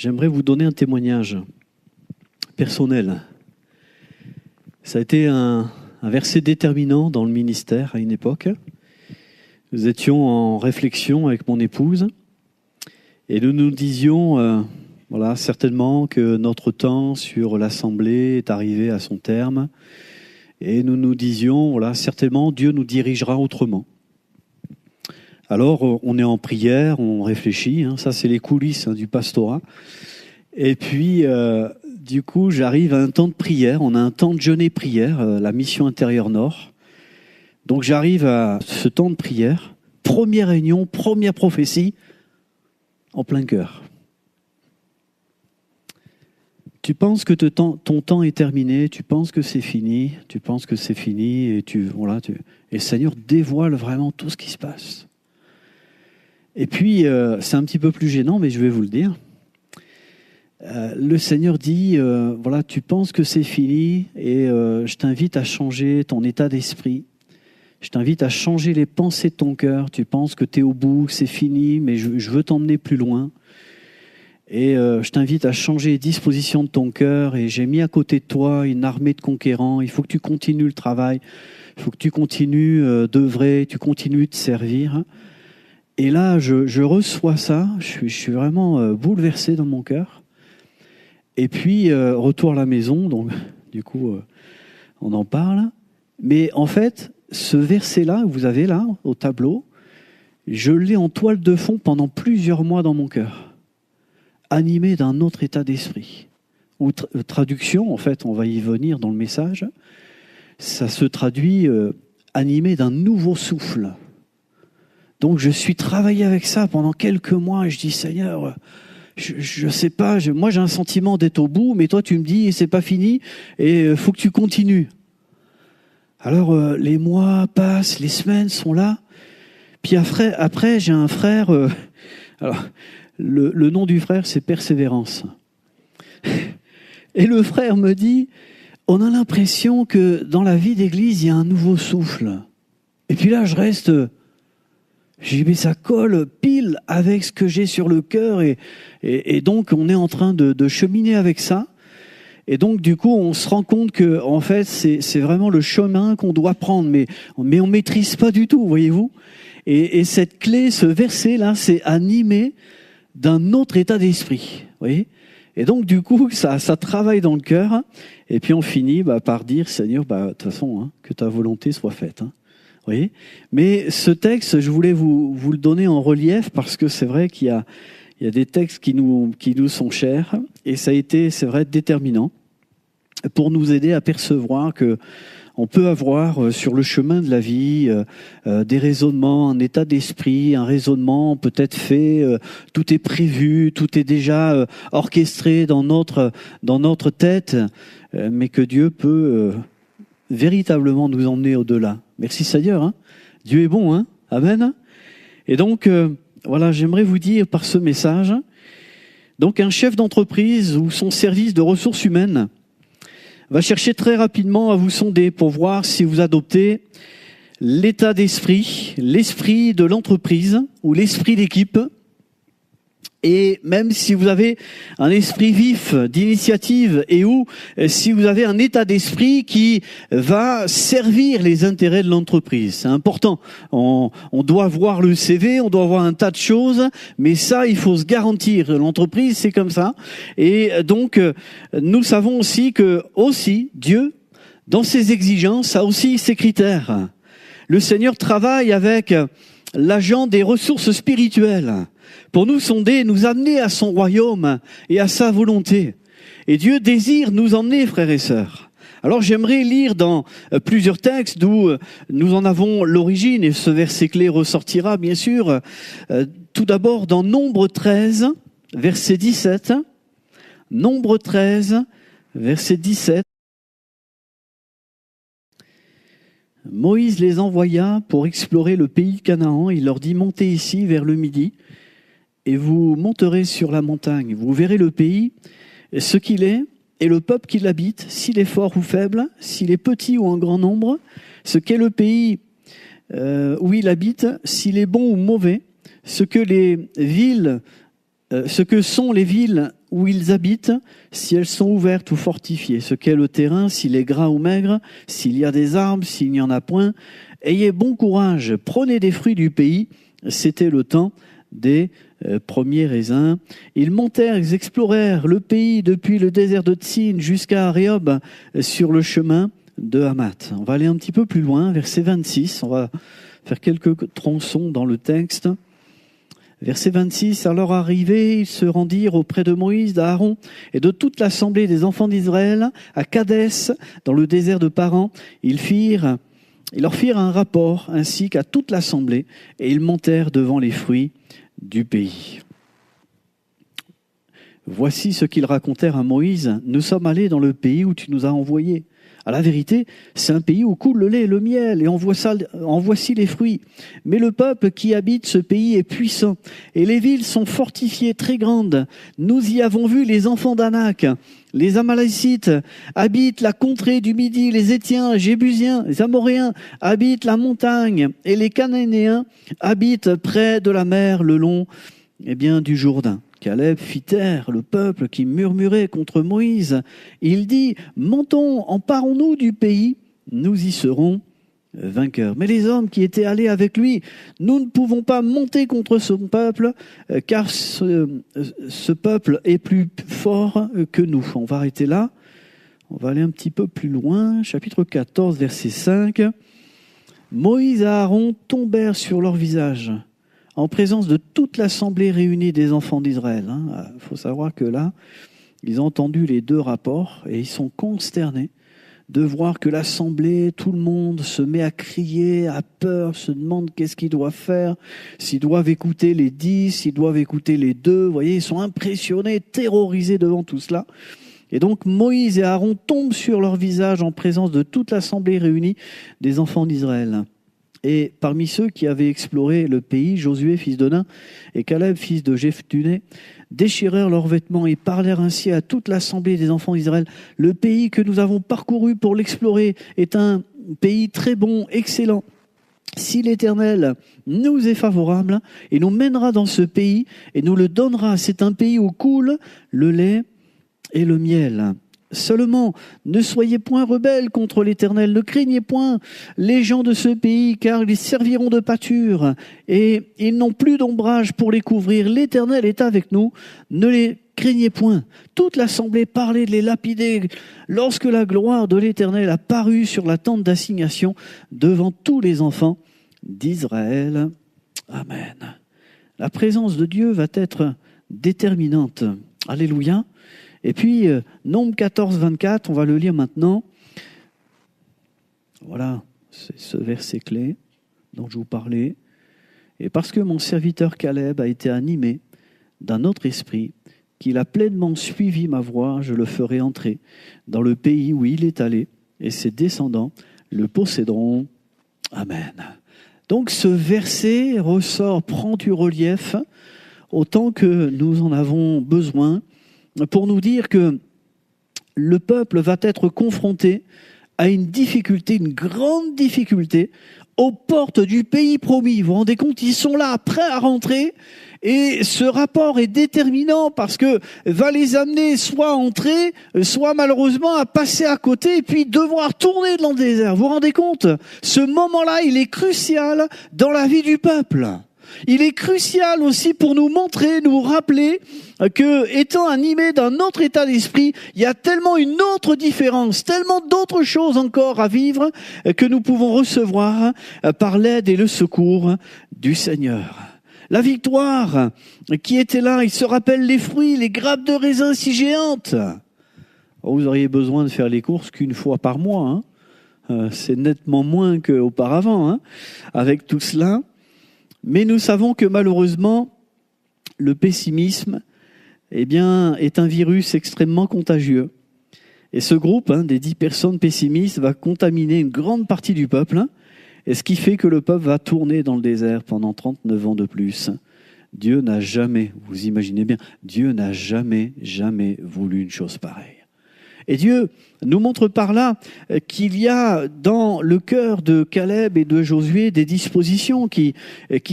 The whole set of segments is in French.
j'aimerais vous donner un témoignage personnel. Ça a été un verset déterminant dans le ministère à une époque. Nous étions en réflexion avec mon épouse et nous nous disions certainement que notre temps sur l'Assemblée est arrivé à son terme et nous nous disions certainement Dieu nous dirigera autrement. Alors on est en prière, on réfléchit, ça c'est les coulisses du pastorat. Et puis du coup j'arrive à un temps de prière, on a un temps de jeûne et prière, la mission intérieure Nord. Donc j'arrive à ce temps de prière, première réunion, première prophétie, en plein cœur. Tu penses que ton temps est terminé, tu penses que c'est fini, et et le Seigneur dévoile vraiment tout ce qui se passe. Et puis, c'est un petit peu plus gênant, mais je vais vous le dire. Le Seigneur dit, tu penses que c'est fini et je t'invite à changer ton état d'esprit. Je t'invite à changer les pensées de ton cœur. Tu penses que tu es au bout, que c'est fini, mais je veux t'emmener plus loin. Et je t'invite à changer les dispositions de ton cœur. Et j'ai mis à côté de toi une armée de conquérants. Il faut que tu continues le travail. Il faut que tu continues d'œuvrer, tu continues de servir. Et là, je reçois ça, je suis vraiment bouleversé dans mon cœur. Et puis, retour à la maison, donc du coup, on en parle. Mais en fait, ce verset-là, que vous avez là, au tableau, je l'ai en toile de fond pendant plusieurs mois dans mon cœur, animé d'un autre état d'esprit. Ou traduction, en fait, on va y venir dans le message, ça se traduit animé d'un nouveau souffle. Donc je suis travaillé avec ça pendant quelques mois et je dis Seigneur, je sais pas, moi j'ai un sentiment d'être au bout, mais toi tu me dis c'est pas fini et faut que tu continues. Alors les mois passent, les semaines sont là. Puis après j'ai un frère, alors le nom du frère c'est Persévérance. Et le frère me dit, on a l'impression que dans la vie d'église il y a un nouveau souffle. Et puis là je reste... J'ai dit, mais ça colle pile avec ce que j'ai sur le cœur et donc on est en train de cheminer avec ça. Et donc du coup on se rend compte que en fait c'est vraiment le chemin qu'on doit prendre, mais on maîtrise pas du tout, voyez-vous. Et cette clé, ce verset là, c'est animé d'un autre état d'esprit, vous voyez. Et donc du coup ça travaille dans le cœur et puis on finit par dire Seigneur, de toute façon que ta volonté soit faite. Vous voyez ? Mais ce texte, je voulais vous le donner en relief parce que c'est vrai qu'il y a des textes qui nous sont chers et ça a été, c'est vrai, déterminant pour nous aider à percevoir que on peut avoir sur le chemin de la vie des raisonnements, un état d'esprit, un raisonnement peut-être fait, tout est prévu, tout est déjà orchestré dans notre tête, mais que Dieu peut véritablement nous emmener au-delà. Merci Seigneur, Dieu est bon, Amen. Et donc, j'aimerais vous dire par ce message, donc un chef d'entreprise ou son service de ressources humaines va chercher très rapidement à vous sonder pour voir si vous adoptez l'état d'esprit, l'esprit de l'entreprise ou l'esprit d'équipe. Et même si vous avez un esprit vif d'initiative et ou si vous avez un état d'esprit qui va servir les intérêts de l'entreprise. C'est important. On doit voir le CV, on doit voir un tas de choses, mais ça, il faut se garantir. L'entreprise, c'est comme ça. Et donc, nous savons aussi que Dieu, dans ses exigences, a aussi ses critères. Le Seigneur travaille avec l'agent des ressources spirituelles pour nous sonder, nous amener à son royaume et à sa volonté. Et Dieu désire nous emmener, frères et sœurs. Alors j'aimerais lire dans plusieurs textes d'où nous en avons l'origine, et ce verset clé ressortira bien sûr. Tout d'abord dans Nombre 13, verset 17. Nombre 13, verset 17. Moïse les envoya pour explorer le pays de Canaan. Il leur dit, montez ici vers le midi. Et vous monterez sur la montagne, vous verrez le pays, ce qu'il est, et le peuple qui l'habite, s'il est fort ou faible, s'il est petit ou en grand nombre, ce qu'est le pays où il habite, s'il est bon ou mauvais, ce que sont les villes où ils habitent, si elles sont ouvertes ou fortifiées, ce qu'est le terrain, s'il est gras ou maigre, s'il y a des arbres, s'il n'y en a point. Ayez bon courage, prenez des fruits du pays. C'était le temps des premiers raisins. Ils montèrent, ils explorèrent le pays depuis le désert de Tsin jusqu'à Aréob sur le chemin de Hamath. On va aller un petit peu plus loin, verset 26. On va faire quelques tronçons dans le texte. Verset 26, à leur arrivée, ils se rendirent auprès de Moïse, d'Aaron et de toute l'assemblée des enfants d'Israël à Kadès, dans le désert de Paran. Ils leur firent un rapport, ainsi qu'à toute l'assemblée, et ils montèrent devant les fruits du pays. Voici ce qu'ils racontèrent à Moïse. Nous sommes allés dans le pays où tu nous as envoyés. À la vérité, c'est un pays où coule le lait et le miel, et en voici les fruits. Mais le peuple qui habite ce pays est puissant, et les villes sont fortifiées très grandes. Nous y avons vu les enfants d'Anak. Les Amalécites habitent la contrée du Midi, les Étiens, les Jébusiens, les Amoréens habitent la montagne, et les Cananéens habitent près de la mer, le long du Jourdain. Caleb fit taire le peuple qui murmurait contre Moïse. Il dit, montons, emparons-nous du pays, nous y serons vainqueurs. Mais les hommes qui étaient allés avec lui, nous ne pouvons pas monter contre son peuple, car ce peuple est plus fort que nous. On va arrêter là. On va aller un petit peu plus loin. Chapitre 14, verset 5. Moïse et Aaron tombèrent sur leur visage, en présence de toute l'assemblée réunie des enfants d'Israël. Il faut savoir que là, ils ont entendu les deux rapports et ils sont consternés de voir que l'assemblée, tout le monde se met à crier, à peur, se demande qu'est-ce qu'ils doivent faire, s'ils doivent écouter les 10, s'ils doivent écouter les 2. Vous voyez, ils sont impressionnés, terrorisés devant tout cela. Et donc Moïse et Aaron tombent sur leur visage en présence de toute l'assemblée réunie des enfants d'Israël. Et parmi ceux qui avaient exploré le pays, Josué, fils de Nun, et Caleb, fils de Jephthunné, déchirèrent leurs vêtements et parlèrent ainsi à toute l'assemblée des enfants d'Israël. Le pays que nous avons parcouru pour l'explorer est un pays très bon, excellent. Si l'Éternel nous est favorable et nous mènera dans ce pays et nous le donnera, c'est un pays où coule le lait et le miel. Seulement, ne soyez point rebelles contre l'Éternel, ne craignez point les gens de ce pays, car ils serviront de pâture, et ils n'ont plus d'ombrage pour les couvrir. L'Éternel est avec nous, ne les craignez point. Toute l'assemblée parlait de les lapider, lorsque la gloire de l'Éternel apparut sur la tente d'assignation devant tous les enfants d'Israël. Amen. La présence de Dieu va être déterminante. Alléluia. Et puis, Nombre 14, 24, on va le lire maintenant. Voilà, c'est ce verset clé dont je vous parlais. Et parce que mon serviteur Caleb a été animé d'un autre esprit, qu'il a pleinement suivi ma voie, je le ferai entrer dans le pays où il est allé, et ses descendants le posséderont. Amen. Donc ce verset prend du relief autant que nous en avons besoin, pour nous dire que le peuple va être confronté à une difficulté, une grande difficulté, aux portes du pays promis. Vous vous rendez compte, ils sont là, prêts à rentrer, et ce rapport est déterminant parce que va les amener soit à entrer, soit malheureusement à passer à côté et puis devoir tourner dans le désert. Vous vous rendez compte? Ce moment-là, il est crucial dans la vie du peuple. Il est crucial aussi pour nous montrer, nous rappeler que, étant animé d'un autre état d'esprit, il y a tellement une autre différence, tellement d'autres choses encore à vivre que nous pouvons recevoir par l'aide et le secours du Seigneur. La victoire qui était là, il se rappelle les fruits, les grappes de raisin si géantes. Vous auriez besoin de faire les courses qu'une fois par mois. C'est nettement moins qu'auparavant, avec tout cela. Mais nous savons que malheureusement, le pessimisme est un virus extrêmement contagieux. Et ce groupe des 10 personnes pessimistes va contaminer une grande partie du peuple. Et ce qui fait que le peuple va tourner dans le désert pendant 39 ans de plus. Dieu n'a jamais, vous imaginez bien, Dieu n'a jamais voulu une chose pareille. Et Dieu nous montre par là qu'il y a dans le cœur de Caleb et de Josué des dispositions qui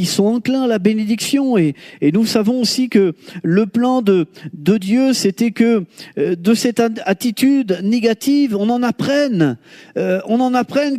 sont enclins à la bénédiction. Et nous savons aussi que le plan de Dieu, c'était que de cette attitude négative, on en apprenne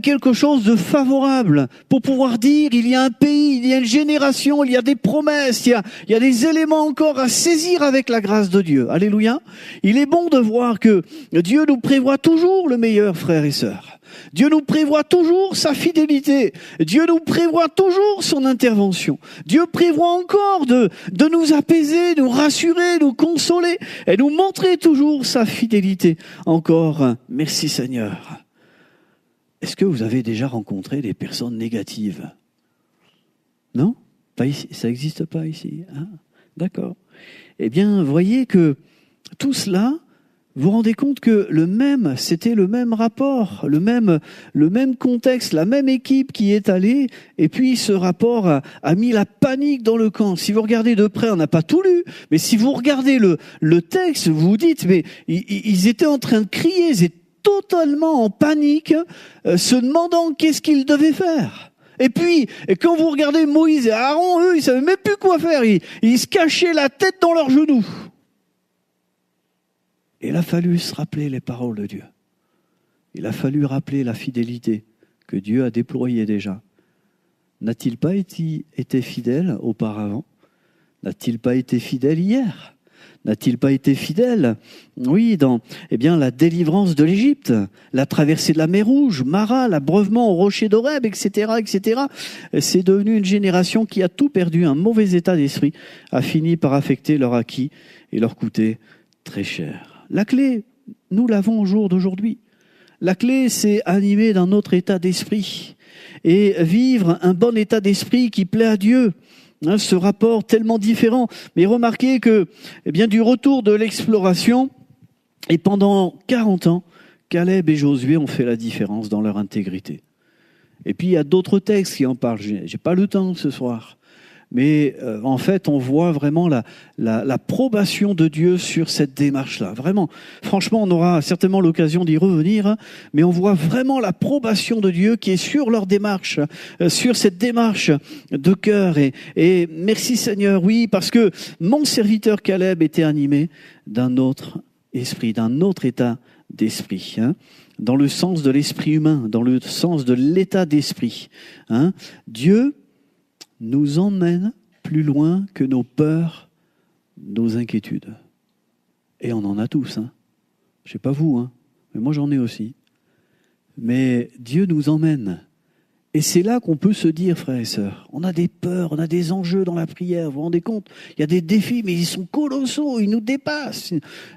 quelque chose de favorable pour pouvoir dire il y a un pays, il y a une génération, il y a des promesses, il y a des éléments encore à saisir avec la grâce de Dieu. Alléluia. Il est bon de voir que Dieu nous prévoit toujours le meilleur, frères et sœurs. Dieu nous prévoit toujours sa fidélité. Dieu nous prévoit toujours son intervention. Dieu prévoit encore de nous apaiser, nous rassurer, nous consoler et nous montrer toujours sa fidélité. Encore, merci Seigneur. Est-ce que vous avez déjà rencontré des personnes négatives? Non? Pas ici. Ça n'existe pas ici. Hein? D'accord. Eh bien, voyez que tout cela, vous vous rendez compte que c'était le même rapport, le même contexte, la même équipe qui est allée, et puis ce rapport a mis la panique dans le camp. Si vous regardez de près, on n'a pas tout lu, mais si vous regardez le texte, vous vous dites, mais ils étaient en train de crier, ils étaient totalement en panique, se demandant qu'est-ce qu'ils devaient faire. Et puis, quand vous regardez Moïse et Aaron, eux, ils savaient même plus quoi faire, ils se cachaient la tête dans leurs genoux. Et il a fallu se rappeler les paroles de Dieu. Il a fallu rappeler la fidélité que Dieu a déployée déjà. N'a-t-il pas été fidèle auparavant? N'a-t-il pas été fidèle hier? N'a-t-il pas été fidèle, oui, dans la délivrance de l'Égypte, la traversée de la mer Rouge, Mara, l'abreuvement au rocher d'Horeb, etc., etc. C'est devenu une génération qui a tout perdu, un mauvais état d'esprit, a fini par affecter leur acquis et leur coûter très cher. La clé, nous l'avons au jour d'aujourd'hui. La clé, c'est animer d'un autre état d'esprit et vivre un bon état d'esprit qui plaît à Dieu. Ce rapport tellement différent. Mais remarquez que, du retour de l'exploration, et pendant 40 ans, Caleb et Josué ont fait la différence dans leur intégrité. Et puis il y a d'autres textes qui en parlent. J'ai pas le temps ce soir. Mais en fait, on voit vraiment l'approbation de Dieu sur cette démarche-là. Vraiment, franchement, on aura certainement l'occasion d'y revenir, mais on voit vraiment l'approbation de Dieu qui est sur leur démarche, sur cette démarche de cœur. Et merci Seigneur, oui, parce que mon serviteur Caleb était animé d'un autre esprit, d'un autre état d'esprit, dans le sens de l'esprit humain, dans le sens de l'état d'esprit. Dieu nous emmène plus loin que nos peurs, nos inquiétudes. Et on en a tous. Je ne sais pas vous, mais moi j'en ai aussi. Mais Dieu nous emmène. Et c'est là qu'on peut se dire, frères et sœurs, on a des peurs, on a des enjeux dans la prière, vous vous rendez compte? Il y a des défis, mais ils sont colossaux, ils nous dépassent.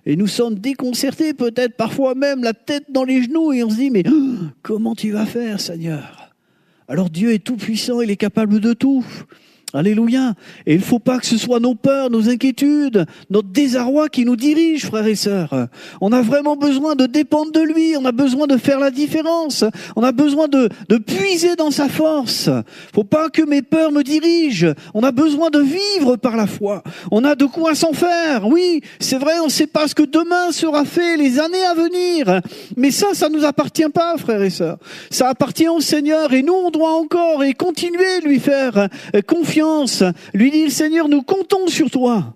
Et nous sommes déconcertés, peut-être parfois même la tête dans les genoux, et on se dit, mais comment tu vas faire, Seigneur? Alors Dieu est tout puissant, il est capable de tout. Alléluia. Et il ne faut pas que ce soit nos peurs, nos inquiétudes, notre désarroi qui nous dirigent, frères et sœurs. On a vraiment besoin de dépendre de lui, on a besoin de faire la différence, on a besoin de puiser dans sa force. Il ne faut pas que mes peurs me dirigent, on a besoin de vivre par la foi. On a de quoi s'en faire, oui, c'est vrai, on ne sait pas ce que demain sera fait, les années à venir. Mais ça ne nous appartient pas, frères et sœurs. Ça appartient au Seigneur et nous, on doit encore et continuer de lui faire confiance. Lui dit le Seigneur, nous comptons sur toi.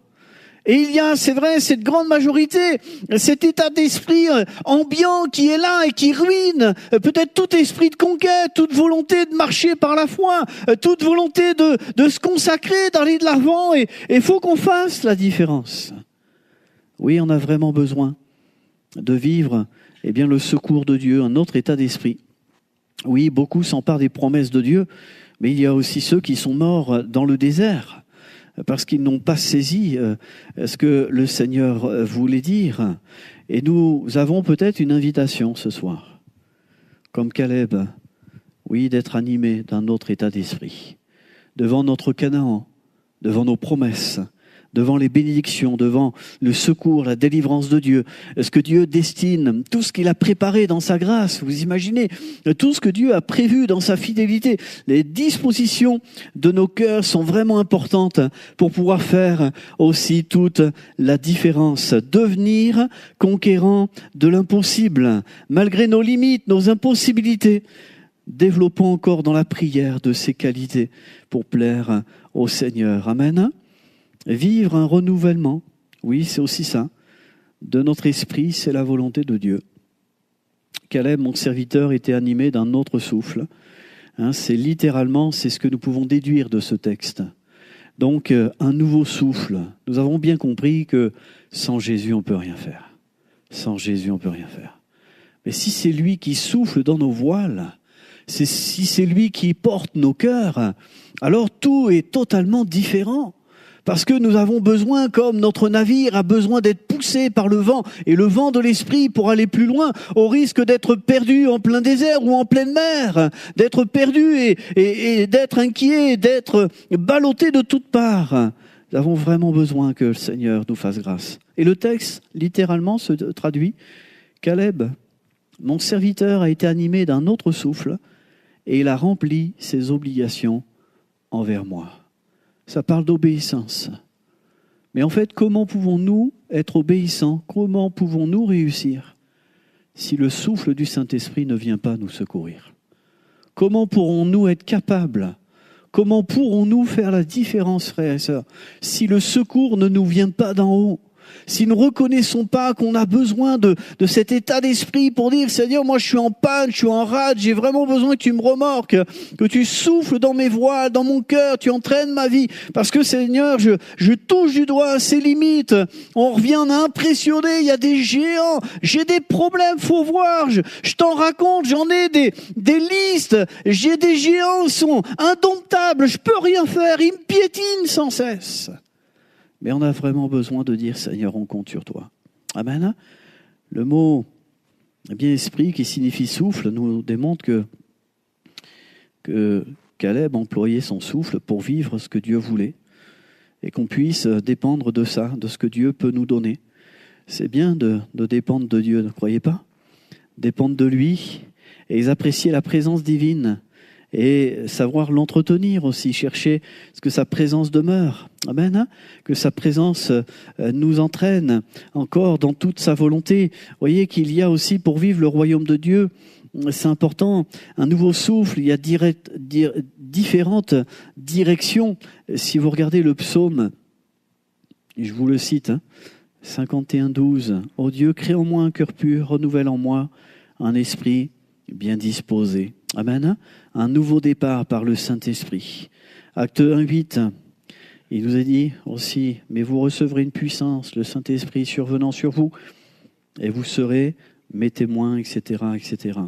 Et il y a, c'est vrai, cette grande majorité, cet état d'esprit ambiant qui est là et qui ruine peut-être tout esprit de conquête, toute volonté de marcher par la foi, toute volonté de se consacrer, d'aller de l'avant. Et il faut qu'on fasse la différence. Oui, on a vraiment besoin de vivre le secours de Dieu, un autre état d'esprit. Oui, beaucoup s'emparent des promesses de Dieu, mais il y a aussi ceux qui sont morts dans le désert parce qu'ils n'ont pas saisi ce que le Seigneur voulait dire. Et nous avons peut-être une invitation ce soir, comme Caleb, oui, d'être animés d'un autre état d'esprit, devant notre Canaan, devant nos promesses, devant les bénédictions, devant le secours, la délivrance de Dieu, ce que Dieu destine, tout ce qu'il a préparé dans sa grâce, vous imaginez, tout ce que Dieu a prévu dans sa fidélité. Les dispositions de nos cœurs sont vraiment importantes pour pouvoir faire aussi toute la différence. Devenir conquérant de l'impossible, malgré nos limites, nos impossibilités. Développons encore dans la prière de ces qualités pour plaire au Seigneur. Amen. Vivre un renouvellement, oui, c'est aussi ça, de notre esprit, c'est la volonté de Dieu. Caleb, mon serviteur, était animé d'un autre souffle. C'est littéralement, c'est ce que nous pouvons déduire de ce texte. Donc, un nouveau souffle. Nous avons bien compris que sans Jésus, on ne peut rien faire. Sans Jésus, on ne peut rien faire. Mais si c'est lui qui souffle dans nos voiles, si c'est lui qui porte nos cœurs, alors tout est totalement différent. Parce que nous avons besoin, comme notre navire a besoin d'être poussé par le vent, et le vent de l'esprit pour aller plus loin, au risque d'être perdu en plein désert ou en pleine mer, d'être perdu et d'être inquiet, d'être ballotté de toutes parts. Nous avons vraiment besoin que le Seigneur nous fasse grâce. Et le texte, littéralement, se traduit « Caleb, mon serviteur a été animé d'un autre souffle, et il a rempli ses obligations envers moi. » Ça parle d'obéissance. Mais en fait, comment pouvons-nous être obéissants? Comment pouvons-nous réussir si le souffle du Saint-Esprit ne vient pas nous secourir? Comment pourrons-nous être capables? Comment pourrons-nous faire la différence, frères et sœurs, si le secours ne nous vient pas d'en haut? Si nous ne reconnaissons pas qu'on a besoin de cet état d'esprit pour dire, Seigneur, moi je suis en panne, je suis en rade, j'ai vraiment besoin que tu me remorques, que tu souffles dans mes voiles, dans mon cœur, tu entraînes ma vie. Parce que Seigneur, je touche du doigt à ces limites. On revient impressionné, il y a des géants, j'ai des problèmes, faut voir, je t'en raconte, j'en ai des listes, j'ai des géants, ils sont indomptables, je peux rien faire, ils me piétinent sans cesse. Mais on a vraiment besoin de dire, Seigneur, on compte sur toi. Amen. Le mot, esprit, qui signifie souffle, nous démontre que Caleb employait son souffle pour vivre ce que Dieu voulait et qu'on puisse dépendre de ça, de ce que Dieu peut nous donner. C'est bien de dépendre de Dieu, ne croyez pas? Dépendre de lui et apprécier la présence divine et savoir l'entretenir aussi, chercher ce que sa présence demeure. Amen. Que sa présence nous entraîne encore dans toute sa volonté. Vous voyez qu'il y a aussi, pour vivre le royaume de Dieu, c'est important, un nouveau souffle. Il y a différentes directions. Si vous regardez le psaume, je vous le cite, 51:12. « Ô Dieu, crée en moi un cœur pur, renouvelle en moi un esprit bien disposé. » Amen. Un nouveau départ par le Saint-Esprit. Acte 1:8. Il nous a dit aussi, mais vous recevrez une puissance, le Saint-Esprit survenant sur vous, et vous serez mes témoins, etc., etc.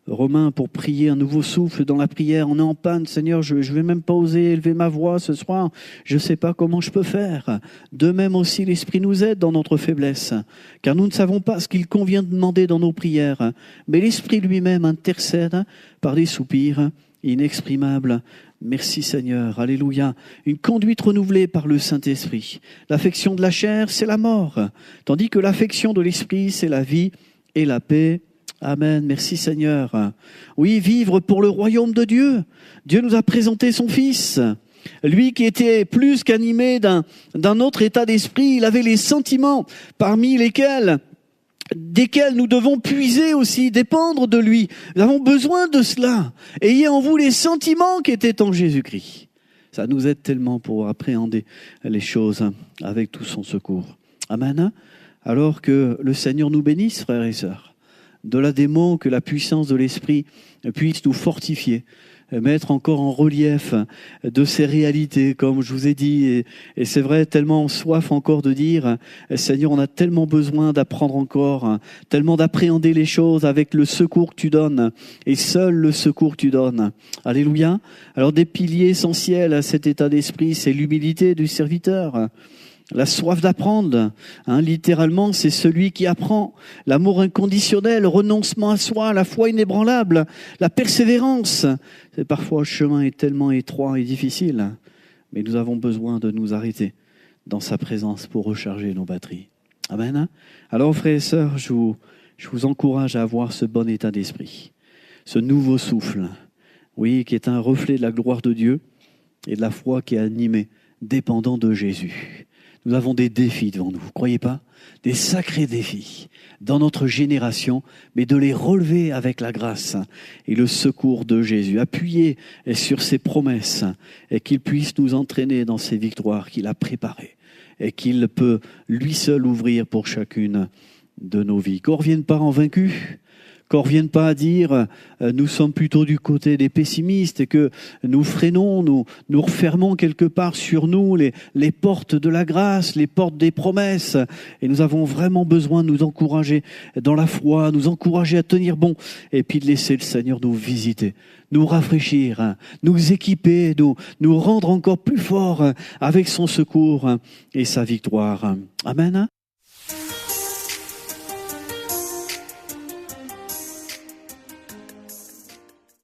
Romains, pour prier un nouveau souffle dans la prière, on est en panne, Seigneur, je ne vais même pas oser élever ma voix ce soir, je ne sais pas comment je peux faire. De même aussi, l'Esprit nous aide dans notre faiblesse, car nous ne savons pas ce qu'il convient de demander dans nos prières, mais l'Esprit lui-même intercède par des soupirs inexprimables. Merci Seigneur, alléluia. Une conduite renouvelée par le Saint-Esprit. L'affection de la chair, c'est la mort, tandis que l'affection de l'Esprit, c'est la vie et la paix. Amen, merci Seigneur. Oui, vivre pour le royaume de Dieu. Dieu nous a présenté son Fils. Lui qui était plus qu'animé d'un autre état d'esprit, il avait les sentiments parmi desquels nous devons puiser aussi, dépendre de lui. Nous avons besoin de cela. Ayez en vous les sentiments qui étaient en Jésus-Christ. Ça nous aide tellement pour appréhender les choses avec tout son secours. Amen. Alors que le Seigneur nous bénisse, frères et sœurs. De des mots, que la puissance de l'Esprit puisse nous fortifier, mettre encore en relief de ces réalités, comme je vous ai dit. Et c'est vrai, tellement soif encore de dire, Seigneur, on a tellement besoin d'apprendre encore, tellement d'appréhender les choses avec le secours que tu donnes, et seul le secours que tu donnes. Alléluia. Alors des piliers essentiels à cet état d'esprit, c'est l'humilité du serviteur. La soif d'apprendre, littéralement, c'est celui qui apprend. L'amour inconditionnel, le renoncement à soi, la foi inébranlable, la persévérance. Parfois, le chemin est tellement étroit et difficile, mais nous avons besoin de nous arrêter, dans sa présence pour recharger nos batteries. Amen. Alors, frères et sœurs, je vous encourage à avoir ce bon état d'esprit, ce nouveau souffle, oui, qui est un reflet de la gloire de Dieu et de la foi qui est animée, dépendant de Jésus. Nous avons des défis devant nous, vous ne croyez pas? Des sacrés défis dans notre génération, mais de les relever avec la grâce et le secours de Jésus, appuyer sur ses promesses et qu'il puisse nous entraîner dans ces victoires qu'il a préparées et qu'il peut lui seul ouvrir pour chacune de nos vies. Qu'on ne revienne pas en vaincu, qu'on ne revienne pas à dire nous sommes plutôt du côté des pessimistes et que nous freinons, nous refermons quelque part sur nous les portes de la grâce, les portes des promesses. Et nous avons vraiment besoin de nous encourager dans la foi, nous encourager à tenir bon et puis de laisser le Seigneur nous visiter, nous rafraîchir, nous équiper, nous rendre encore plus forts avec son secours et sa victoire. Amen.